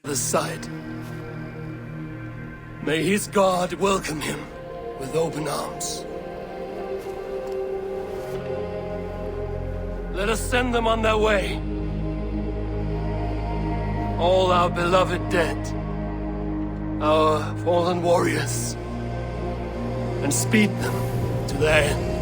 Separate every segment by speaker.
Speaker 1: the side. May his god welcome him with open arms. Let us send them on their way. All our beloved dead, our fallen warriors, and speed them to their end.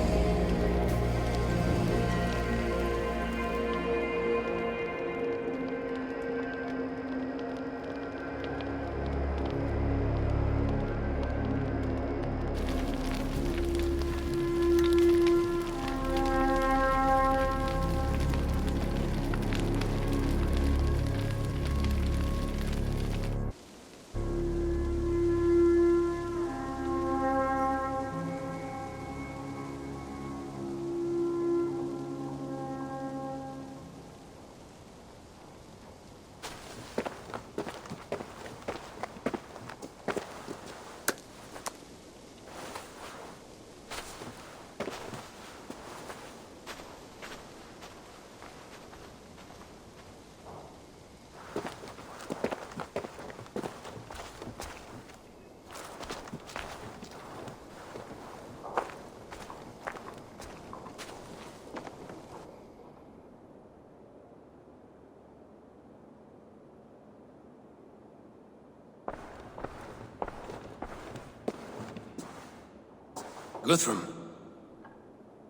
Speaker 1: Guthrum.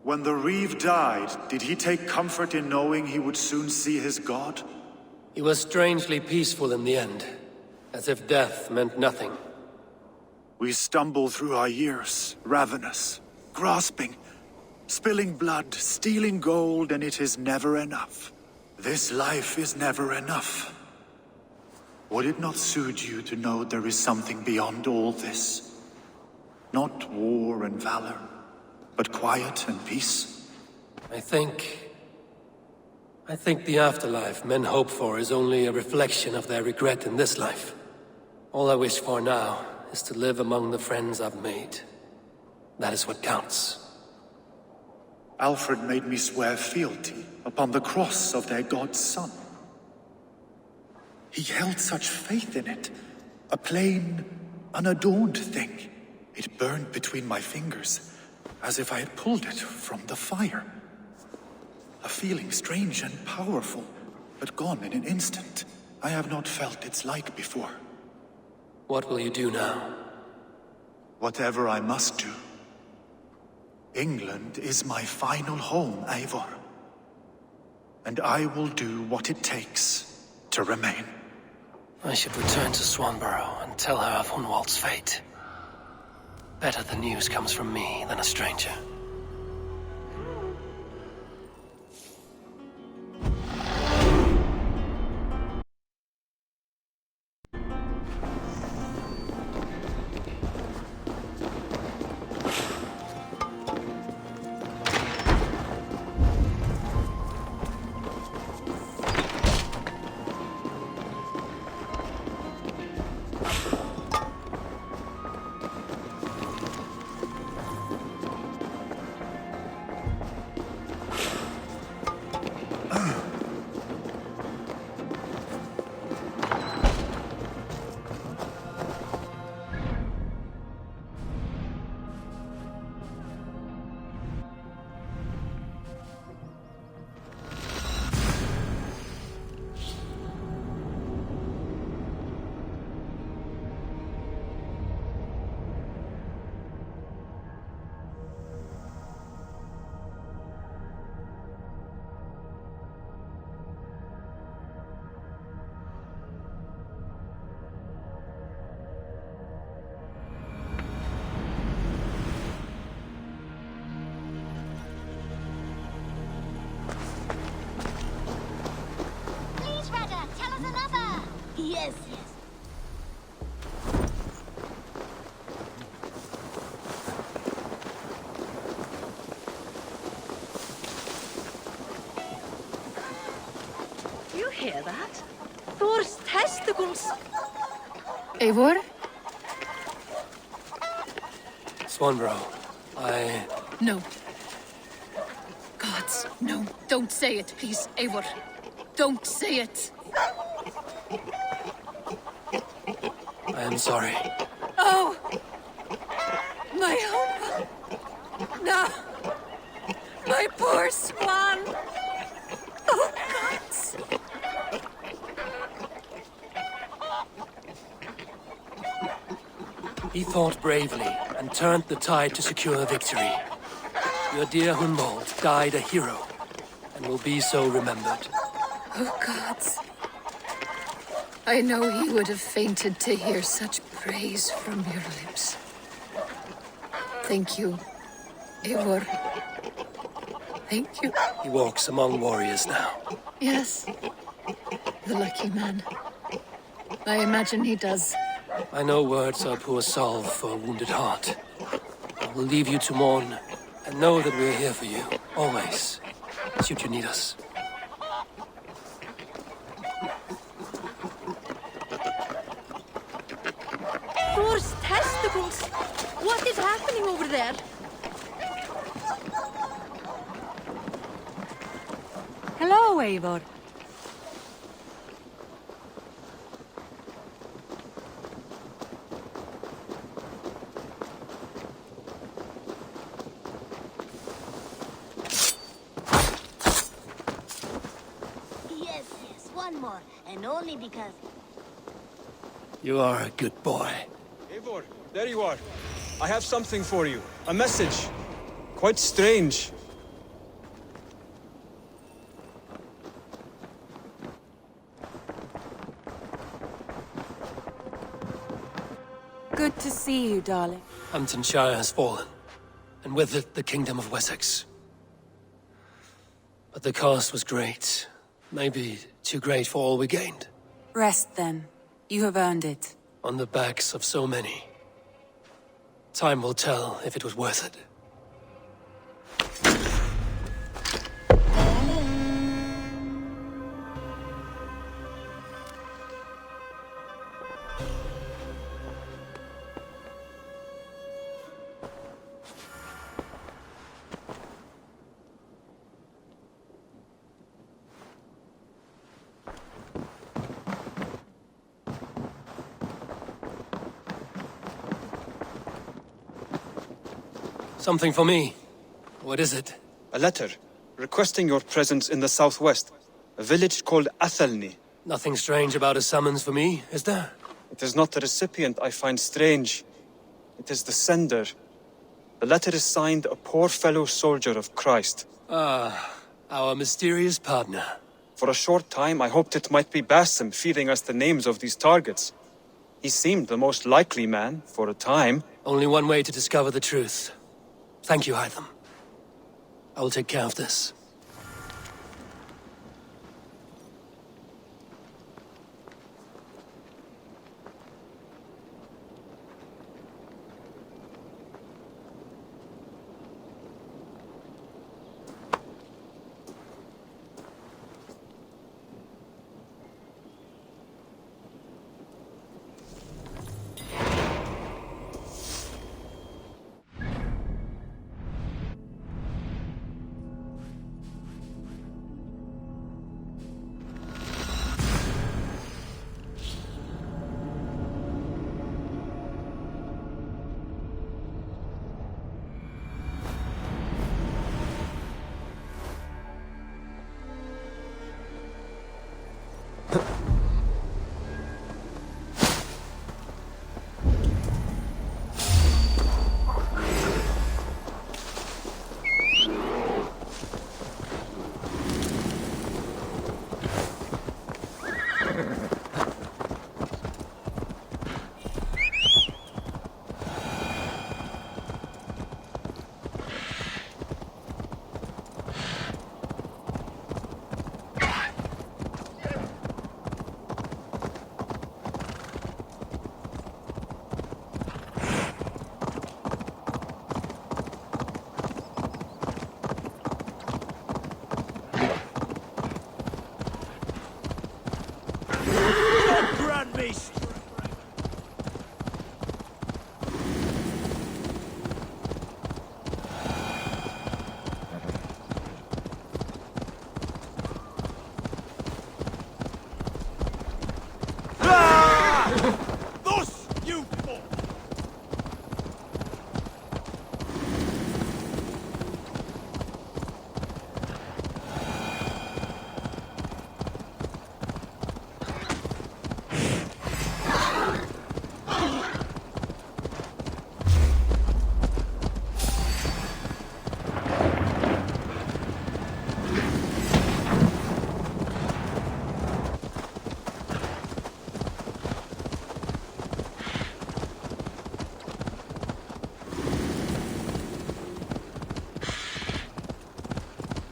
Speaker 2: When the Reeve died, did he take comfort in knowing he would soon see his god?
Speaker 1: He was strangely peaceful in the end, as if death meant nothing.
Speaker 2: We stumble through our years, ravenous, grasping, spilling blood, stealing gold, and it is never enough. This life is never enough. Would it not suit you to know there is something beyond all this? Not war and valor, but quiet and peace.
Speaker 1: I think the afterlife men hope for is only a reflection of their regret in this life. All I wish for now is to live among the friends I've made. That is what counts.
Speaker 2: Alfred made me swear fealty upon the cross of their god's son. He held such faith in it, a plain, unadorned thing. It burned between my fingers, as if I had pulled it from the fire. A feeling strange and powerful, but gone in an instant. I have not felt its like before.
Speaker 1: What will you do now?
Speaker 2: Whatever I must do. England is my final home, Eivor. And I will do what it takes to remain.
Speaker 1: I should return to Swanborough and tell her of Hunwald's fate. Better the news comes from me than a stranger.
Speaker 3: Yes.
Speaker 4: You hear that? Thor's testicles!
Speaker 3: Eivor?
Speaker 1: Swanborough,
Speaker 3: No. Gods, no. Don't say it, please, Eivor. Don't say it.
Speaker 1: I am sorry.
Speaker 3: Oh! My hope! No! My poor swan! Oh, gods!
Speaker 1: He fought bravely and turned the tide to secure victory. Your dear Hunwald died a hero, and will be so remembered.
Speaker 3: Oh, gods. I know he would have fainted to hear such praise from your lips. Thank you, Eivor. Thank you.
Speaker 1: He walks among warriors now.
Speaker 3: Yes. The lucky man. I imagine he does.
Speaker 1: I know words are poor salve for a wounded heart. I will leave you to mourn, and know that we're here for you, always, should you need us.
Speaker 4: Thor's testicles! What is happening over there?
Speaker 5: Hello, Eivor.
Speaker 6: Yes, one more, and only because...
Speaker 1: You are a good boy.
Speaker 7: Eivor, there you are. I have something for you. A message. Quite strange.
Speaker 5: Good to see you, darling.
Speaker 1: Hamptonshire has fallen, and with it the Kingdom of Wessex. But the cost was great. Maybe too great for all we gained.
Speaker 5: Rest then. You have earned it.
Speaker 1: On the backs of so many. Time will tell if it was worth it. Something for me. What is it?
Speaker 7: A letter requesting your presence in the southwest. A village called Athelney.
Speaker 1: Nothing strange about a summons for me, is there?
Speaker 7: It is not the recipient I find strange. It is the sender. The letter is signed a poor fellow soldier of Christ.
Speaker 1: Ah, our mysterious partner.
Speaker 7: For a short time I hoped it might be Basim feeding us the names of these targets. He seemed the most likely man, for a time.
Speaker 1: Only one way to discover the truth. Thank you, Hytham. I will take care of this.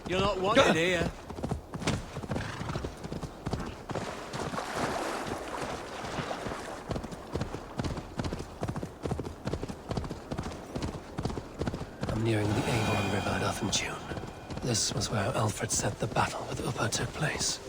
Speaker 8: You're not wanted here.
Speaker 1: I'm nearing the Eivor River at Uthentune. This was where Alfred said the battle with Uppa took place.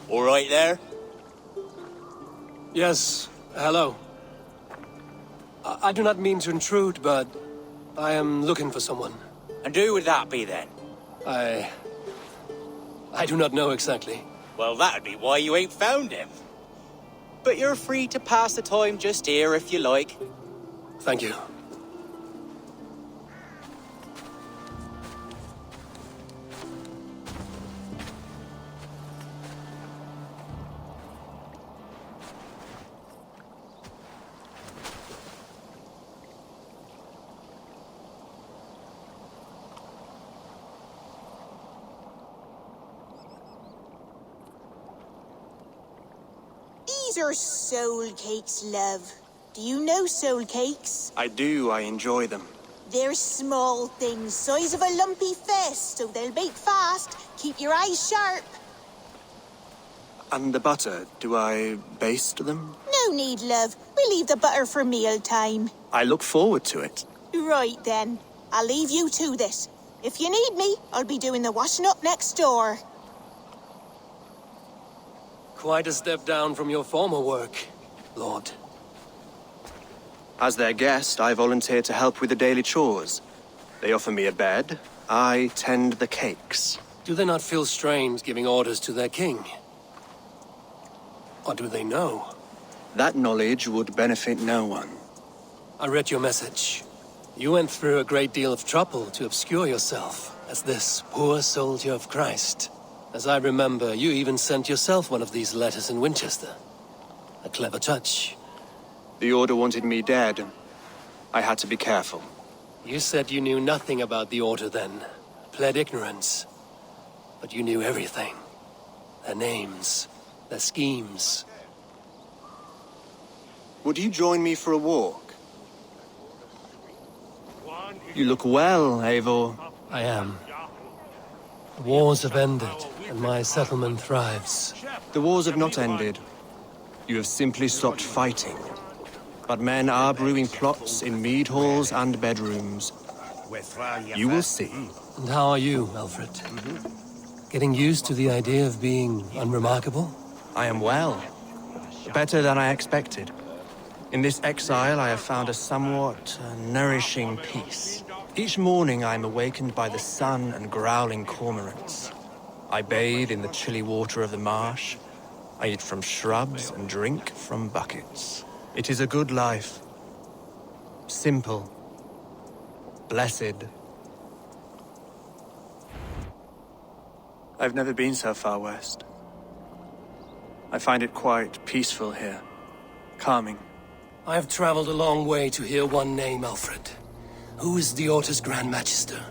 Speaker 9: All right there?
Speaker 1: Yes, hello. I do not mean to intrude, but I am looking for someone.
Speaker 9: And who would that be then?
Speaker 1: I do not know exactly.
Speaker 9: Well, that'd be why you ain't found him. But you're free to pass the time just here if you like.
Speaker 1: Thank you.
Speaker 6: These are soul cakes, love. Do you know soul cakes?
Speaker 7: I do, I enjoy them.
Speaker 6: They're small things, size of a lumpy fist, so they'll bake fast. Keep your eyes sharp.
Speaker 7: And the butter, do I baste them?
Speaker 6: No need, love. We'll leave the butter for mealtime.
Speaker 7: I look forward to it.
Speaker 6: Right then. I'll leave you to this. If you need me, I'll be doing the washing up next door.
Speaker 1: Quite a step down from your former work, Lord.
Speaker 7: As their guest, I volunteered to help with the daily chores. They offer me a bed. I tend the cakes.
Speaker 1: Do they not feel strange giving orders to their king? Or do they know?
Speaker 7: That knowledge would benefit no one.
Speaker 1: I read your message. You went through a great deal of trouble to obscure yourself as this poor soldier of Christ. As I remember, you even sent yourself one of these letters in Winchester. A clever touch.
Speaker 7: The Order wanted me dead. I had to be careful.
Speaker 1: You said you knew nothing about the Order then. Pled ignorance. But you knew everything. Their names, their schemes.
Speaker 7: Would you join me for a walk? You look well, Eivor.
Speaker 1: I am. The wars have ended, and my settlement thrives.
Speaker 7: The wars have not ended. You have simply stopped fighting. But men are brewing plots in mead halls and bedrooms. You will see.
Speaker 1: And how are you, Alfred? Getting used to the idea of being unremarkable?
Speaker 7: I am well. Better than I expected. In this exile, I have found a somewhat nourishing peace. Each morning, I am awakened by the sun and growling cormorants. I bathe in the chilly water of the marsh. I eat from shrubs and drink from buckets. It is a good life. Simple. Blessed. I've never been so far west. I find it quite peaceful here. Calming.
Speaker 1: I have traveled a long way to hear one name, Alfred. Who is the Order's Grand Magister?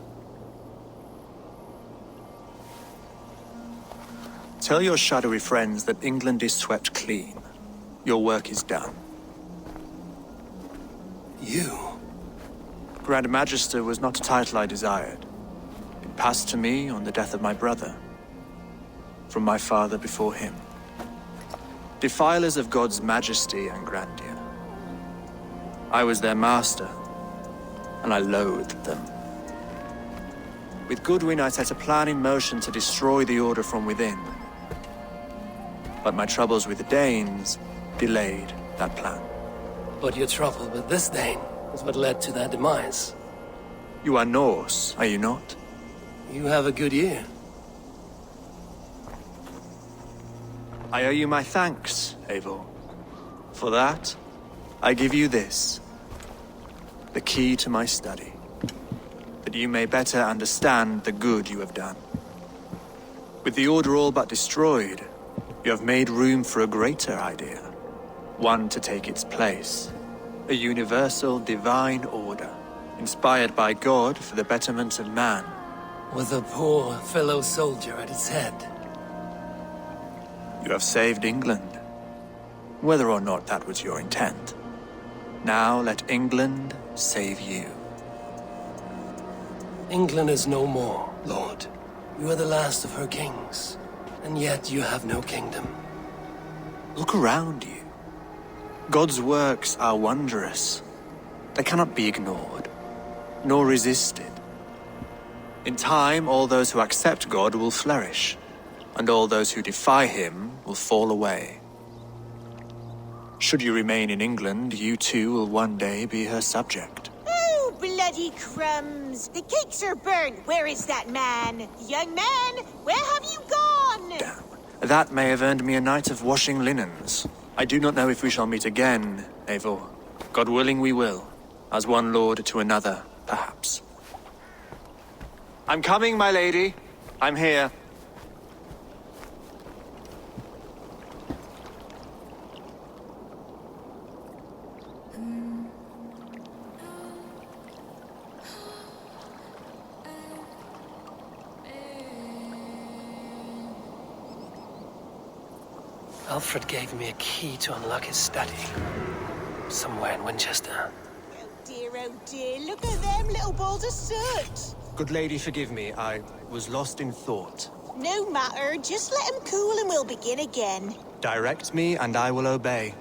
Speaker 7: Tell your shadowy friends that England is swept clean. Your work is done.
Speaker 1: You?
Speaker 7: Grand Magister was not a title I desired. It passed to me on the death of my brother. From my father before him. Defilers of God's majesty and grandeur. I was their master, and I loathed them. With Goodwin, I set a plan in motion to destroy the Order from within. But my troubles with the Danes delayed that plan.
Speaker 1: But your trouble with this Dane is what led to their demise.
Speaker 7: You are Norse, are you not?
Speaker 1: You have a good ear.
Speaker 7: I owe you my thanks, Eivor. For that, I give you this. The key to my study. That you may better understand the good you have done. With the Order all but destroyed, you have made room for a greater idea. One to take its place. A universal divine order, inspired by God for the betterment of man.
Speaker 1: With a poor fellow soldier at its head.
Speaker 7: You have saved England, whether or not that was your intent. Now let England save you.
Speaker 1: England is no more, Lord. You are the last of her kings, and yet you have no kingdom.
Speaker 7: Look around you. God's works are wondrous. They cannot be ignored, nor resisted. In time, all those who accept God will flourish, and all those who defy him will fall away. Should you remain in England, you too will one day be her subject.
Speaker 6: Oh, bloody crumbs! The cakes are burnt. Where is that man? Young man, where have you gone?
Speaker 7: Damn. That may have earned me a night of washing linens. I do not know if we shall meet again, Eivor. God willing we will. As one lord to another, perhaps. I'm coming, my lady. I'm here.
Speaker 1: Alfred gave me a key to unlock his study. Somewhere in Winchester.
Speaker 6: Oh dear, look at them little balls of soot.
Speaker 7: Good lady, forgive me. I was lost in thought.
Speaker 6: No matter, just let them cool and we'll begin again.
Speaker 7: Direct me, and I will obey.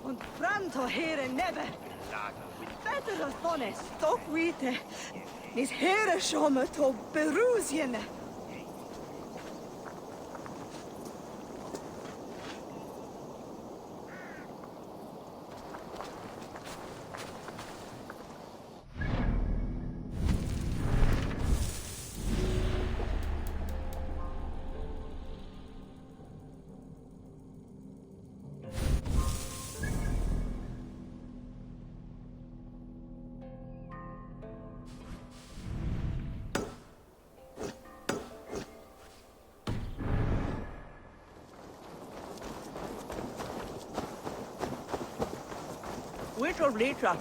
Speaker 8: Und Branto here never. Better as honest, stop wite. Nis here shomme to Berusien. Which of later?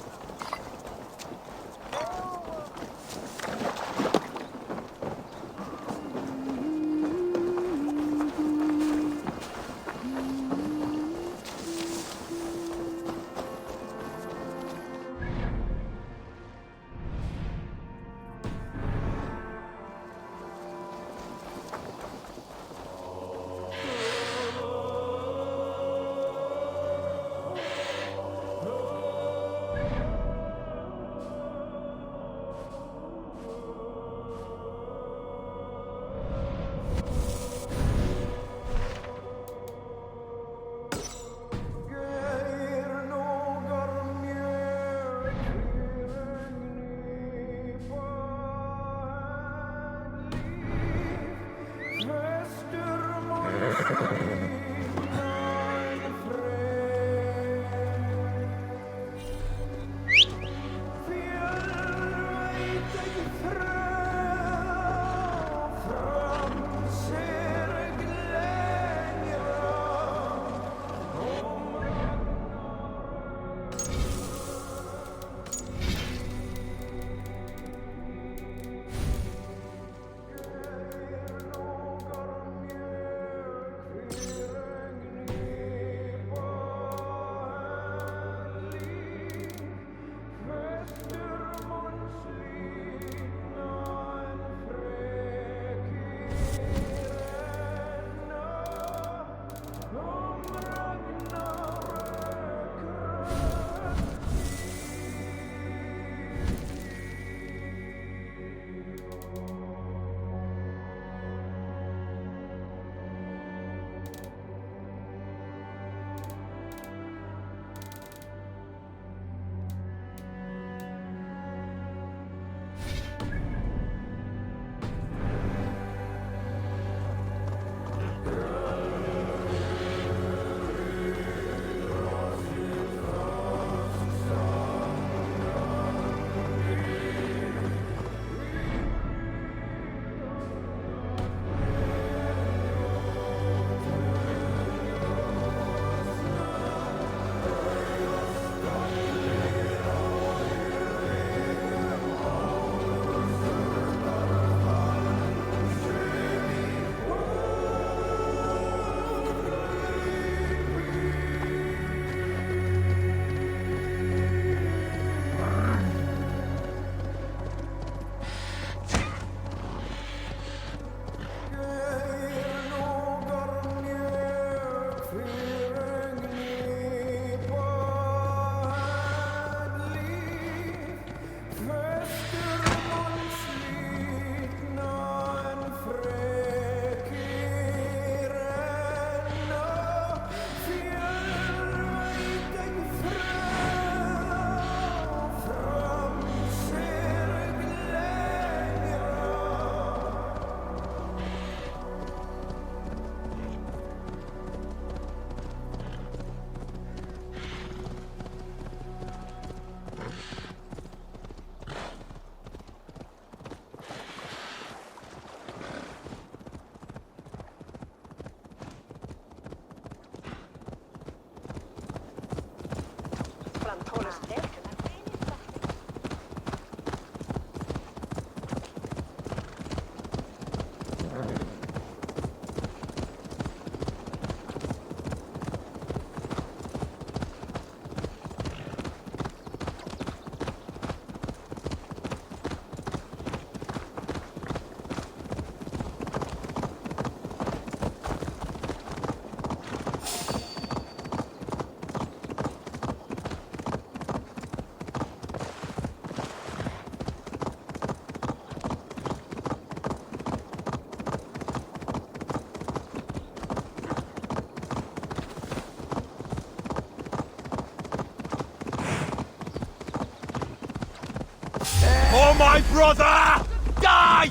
Speaker 10: For my brother! Die!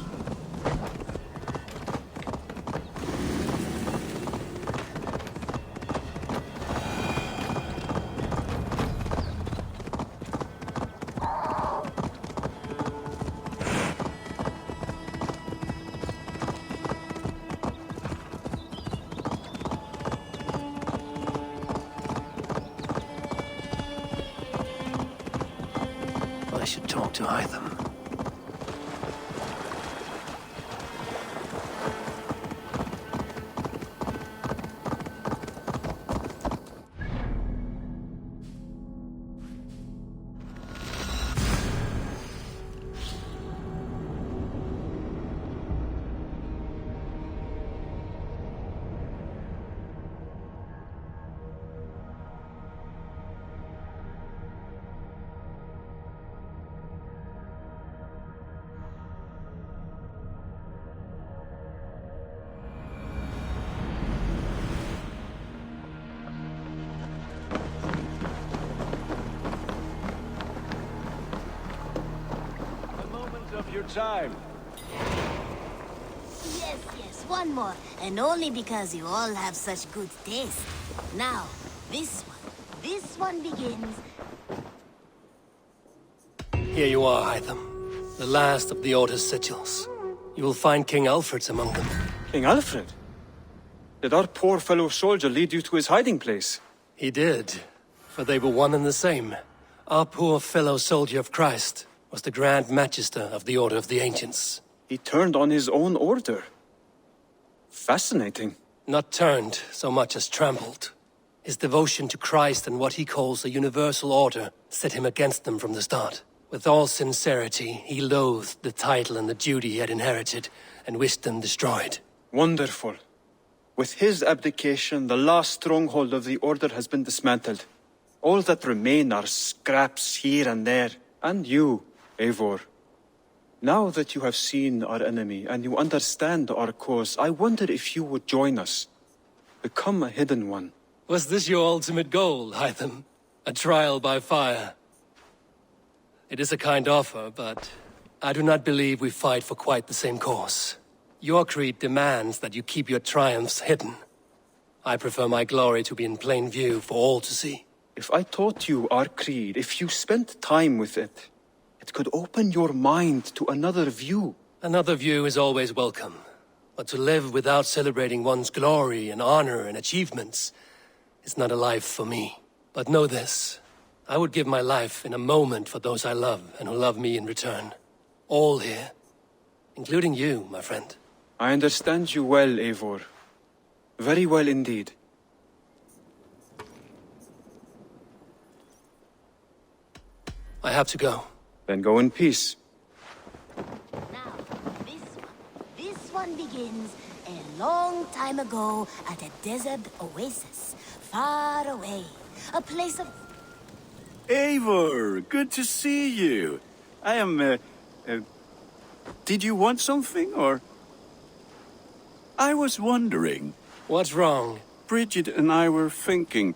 Speaker 1: I should talk to Hytham.
Speaker 10: Your time.
Speaker 11: Yes, one more. And only because you all have such good taste. Now, this one begins.
Speaker 1: Here you are, Hytham. The last of the Order's sigils. You will find King Alfred's among them.
Speaker 10: King Alfred? Did our poor fellow soldier lead you to his hiding place?
Speaker 1: He did, for they were one and the same. Our poor fellow soldier of Christ was the Grand Magister of the Order of the Ancients.
Speaker 10: He turned on his own order. Fascinating.
Speaker 1: Not turned so much as trampled. His devotion to Christ and what he calls a universal order set him against them from the start. With all sincerity, he loathed the title and the duty he had inherited, and wished them destroyed.
Speaker 10: Wonderful. With his abdication, the last stronghold of the Order has been dismantled. All that remain are scraps here and there. And you, Eivor. Now that you have seen our enemy and you understand our cause, I wonder if you would join us. Become a hidden one.
Speaker 1: Was this your ultimate goal, Hytham? A trial by fire? It is a kind offer, but I do not believe we fight for quite the same cause. Your creed demands that you keep your triumphs hidden. I prefer my glory to be in plain view for all to see.
Speaker 10: If I taught you our creed, if you spent time with it, it could open your mind to another view.
Speaker 1: Another view is always welcome. But to live without celebrating one's glory and honor and achievements is not a life for me. But know this. I would give my life in a moment for those I love and who love me in return. All here. Including you, my friend.
Speaker 10: I understand you well, Eivor. Very well indeed.
Speaker 1: I have to go.
Speaker 10: Then go in peace.
Speaker 11: Now, this one begins a long time ago at a desert oasis, far away. A place of...
Speaker 12: Eivor, good to see you. I am, did you want something, or? I was wondering.
Speaker 1: What's wrong?
Speaker 12: Bridget and I were thinking,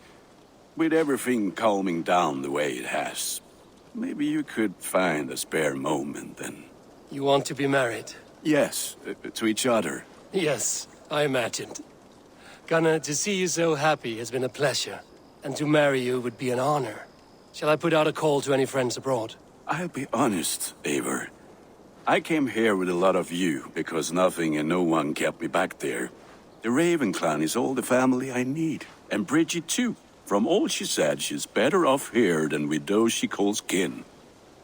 Speaker 12: with everything calming down the way it has, maybe you could find a spare moment and...
Speaker 1: You want to be married?
Speaker 12: Yes, to each other.
Speaker 1: Yes, I imagined. Gunnar, to see you so happy has been a pleasure, and to marry you would be an honor. Shall I put out a call to any friends abroad?
Speaker 12: I'll be honest, Eivor. I came here with a lot of you, because nothing and no one kept me back there. The Raven clan is all the family I need, and Bridget too. From all she said, she's better off here than with those she calls kin.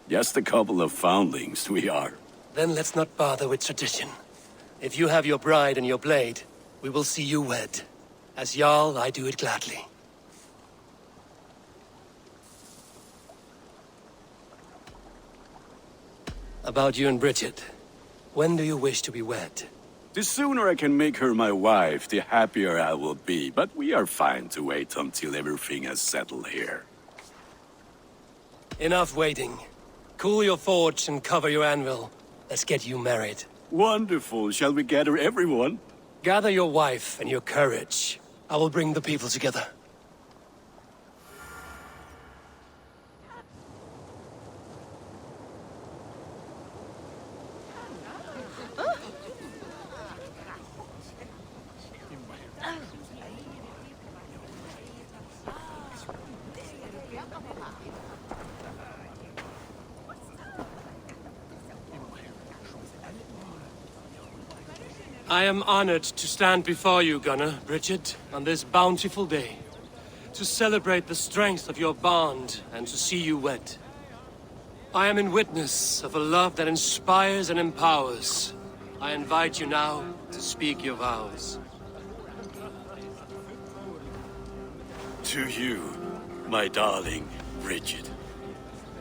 Speaker 12: Just a couple of foundlings we are.
Speaker 1: Then let's not bother with tradition. If you have your bride and your blade, we will see you wed. As Jarl, I do it gladly. About you and Bridget. When do you wish to be wed?
Speaker 12: The sooner I can make her my wife, the happier I will be. But we are fine to wait until everything has settled here.
Speaker 1: Enough waiting. Cool your forge and cover your anvil. Let's get you married.
Speaker 12: Wonderful. Shall we gather everyone?
Speaker 1: Gather your wife and your courage. I will bring the people together. I am honored to stand before you, Gunnar, Bridget, on this bountiful day. To celebrate the strength of your bond and to see you wed. I am in witness of a love that inspires and empowers. I invite you now to speak your vows.
Speaker 12: To you, my darling Bridget,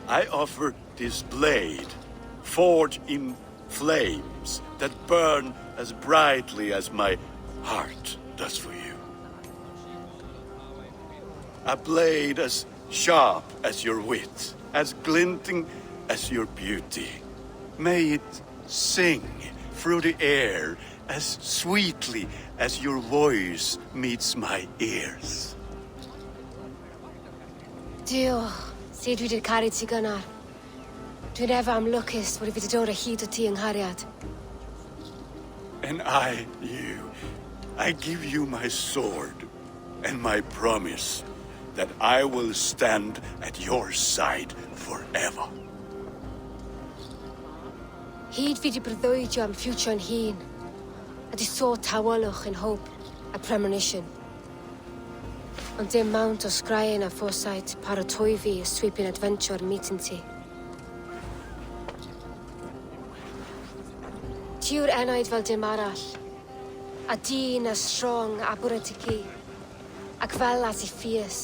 Speaker 12: I offer this blade, forged in flames that burn as brightly as my heart does for you. A blade as sharp as your wit, as glinting as your beauty. May it sing through the air as sweetly as your voice meets my ears.
Speaker 13: Dio, syd dwi 'di caru ti gynnar. Dwi'n efo am lwcus bod I fi 'di dod o hyd o ti yng nghariad.
Speaker 12: And I, you, I give you my sword and my promise that I will stand at your side forever.
Speaker 13: Hyd fi 'di breuddwydio am ffewtio'n hun, a di sôn tawelwch yn hope a premonition. Ond dim mount o sgraen a foresight paratoi fi a sweeping adventure meeting ti. Ti yw'r enaid fel dim arall, a dyn a strong a bwrentigi, ac fel as I ffies,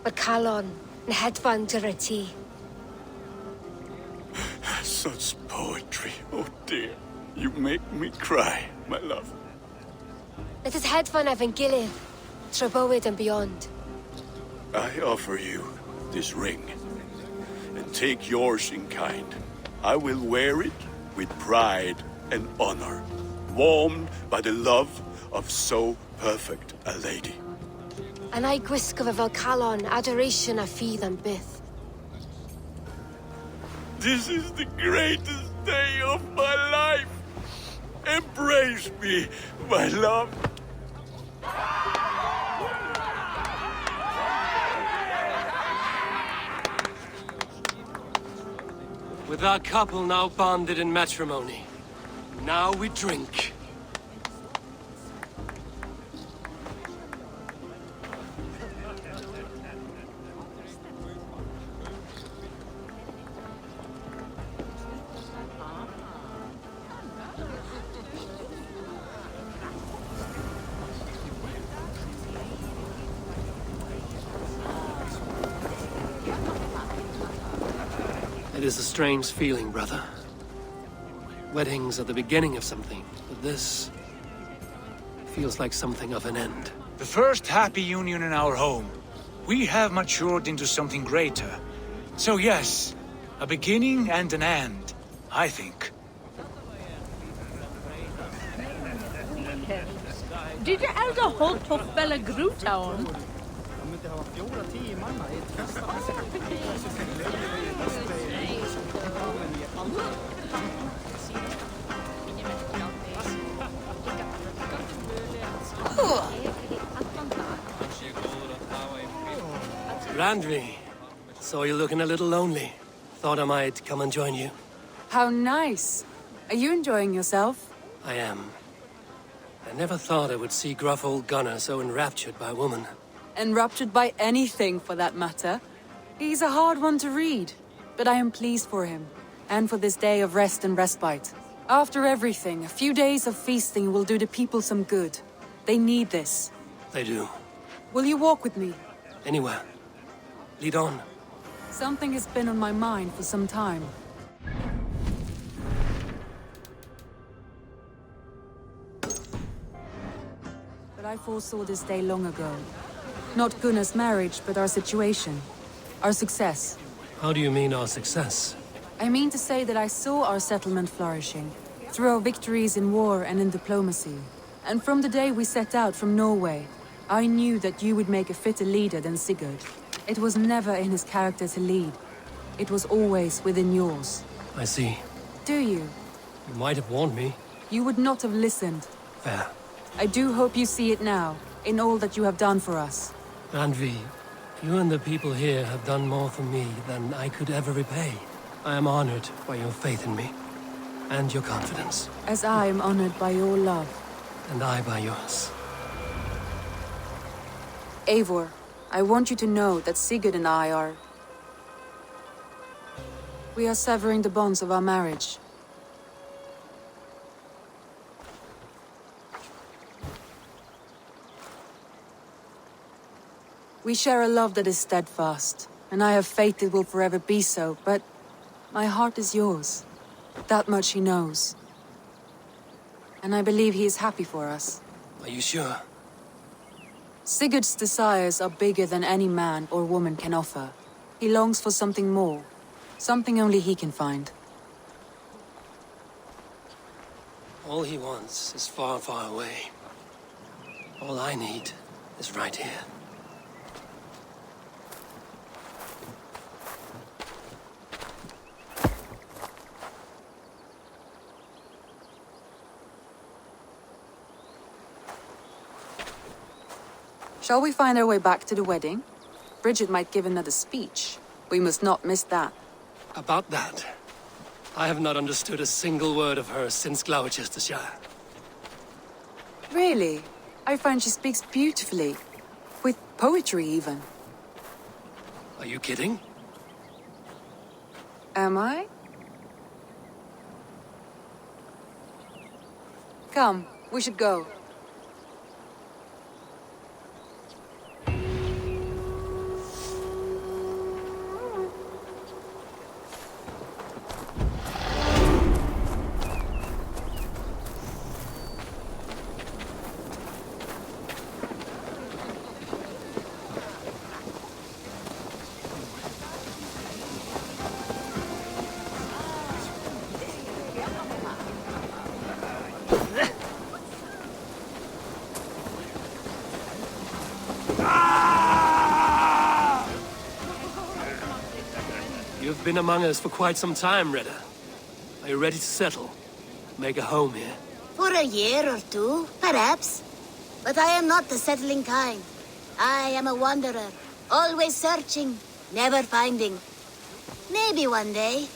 Speaker 13: mae'r calon yn hedfan dyr ti.
Speaker 12: Such poetry, oh dear. You make me cry, my love.
Speaker 13: Let us hedfan efo'n gilydd, trwy bywyd and beyond.
Speaker 12: I offer you this ring, and take yours in kind. I will wear it with pride and honor, warmed by the love of so perfect a lady.
Speaker 13: And I gwisgo fe fel calon, adoration a ffydd am byth.
Speaker 12: This is the greatest day of my life. Embrace me, my love.
Speaker 1: With our couple now bonded in matrimony, now we drink. It is a strange feeling, brother. Weddings are the beginning of something, but this feels like something of an end.
Speaker 14: The first happy union in our home. We have matured into something greater. So yes, a beginning and an end, I think.
Speaker 4: Did you elder hold tough fella Groot on?
Speaker 1: Randvi, saw you looking a little lonely. Thought I might come and join you.
Speaker 5: How nice. Are you enjoying yourself?
Speaker 1: I am. I never thought I would see gruff old Gunnar so enraptured by a woman.
Speaker 5: Enraptured by anything, for that matter. He's a hard one to read, but I am pleased for him, and for this day of rest and respite. After everything, a few days of feasting will do the people some good. They need this.
Speaker 1: They do.
Speaker 5: Will you walk with me?
Speaker 1: Anywhere. Lead on.
Speaker 5: Something has been on my mind for some time. But I foresaw this day long ago. Not Gunnar's marriage, but our situation. Our success.
Speaker 1: How do you mean our success?
Speaker 5: I mean to say that I saw our settlement flourishing, through our victories in war and in diplomacy. And from the day we set out from Norway, I knew that you would make a fitter leader than Sigurd. It was never in his character to lead. It was always within yours.
Speaker 1: I see.
Speaker 5: Do you?
Speaker 1: You might have warned me.
Speaker 5: You would not have listened.
Speaker 1: Fair.
Speaker 5: I do hope you see it now, in all that you have done for us.
Speaker 1: Randvi, you and the people here have done more for me than I could ever repay. I am honored by your faith in me, and your confidence.
Speaker 5: As I am honored by your love.
Speaker 1: and I by yours.
Speaker 5: Eivor, I want you to know that Sigurd and I are... We are severing the bonds of our marriage. We share a love that is steadfast, and I have faith it will forever be so, but my heart is yours. That much he knows. And I believe he is happy for us.
Speaker 1: Are you sure?
Speaker 5: Sigurd's desires are bigger than any man or woman can offer. He longs for something more, something only he can find.
Speaker 1: All he wants is far, far away. All I need is right here.
Speaker 5: Shall we find our way back to the wedding? Bridget might give another speech. We must not miss that.
Speaker 1: About that, I have not understood a single word of hers since Gloucestershire.
Speaker 5: Really? I find she speaks beautifully. With poetry, even.
Speaker 1: Are you kidding?
Speaker 5: Am I? Come, we should go.
Speaker 1: You've been among us for quite some time, Redda. Are you ready to settle? Make a home here?
Speaker 11: For a year or two, perhaps. But I am not the settling kind. I am a wanderer, always searching, never finding. Maybe one day.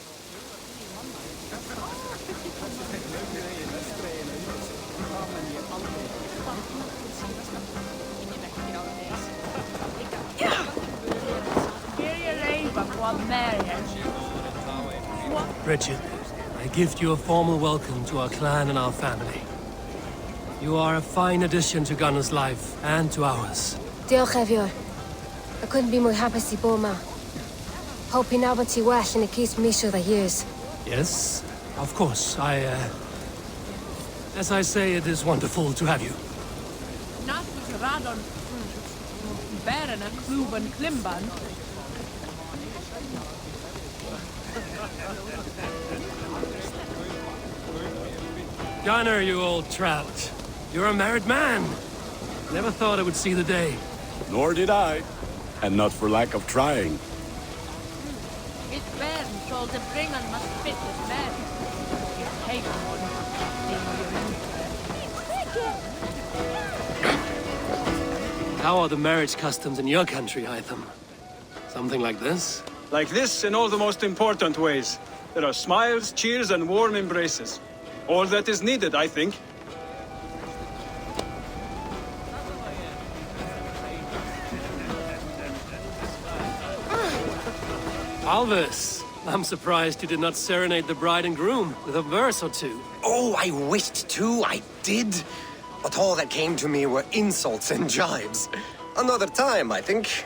Speaker 1: Bridget, I gift you a formal welcome to our clan and our family. You are a fine addition to Gunnar's life and to ours.
Speaker 13: Diolch, Eivor. I couldn't be more happy to Boma. Hoping now but well in the case misho the years.
Speaker 1: Yes, of course. As I say, it is wonderful to have you.
Speaker 15: Not with Radon. Baron a Kluban Klimban.
Speaker 1: Gunnar, you old trout. You're a married man. Never thought I would see the day.
Speaker 12: Nor did I. And not for lack of trying.
Speaker 15: His bairn told the bringer must fit his man. Take one.
Speaker 1: How are the marriage customs in your country, Hytham? Something like this?
Speaker 10: Like this in all the most important ways. There are smiles, cheers, and warm embraces. All that is needed, I think.
Speaker 1: Alvis, I'm surprised you did not serenade the bride and groom with a verse or two.
Speaker 16: Oh, I wished to, I did. But all that came to me were insults and jibes. Another time, I think.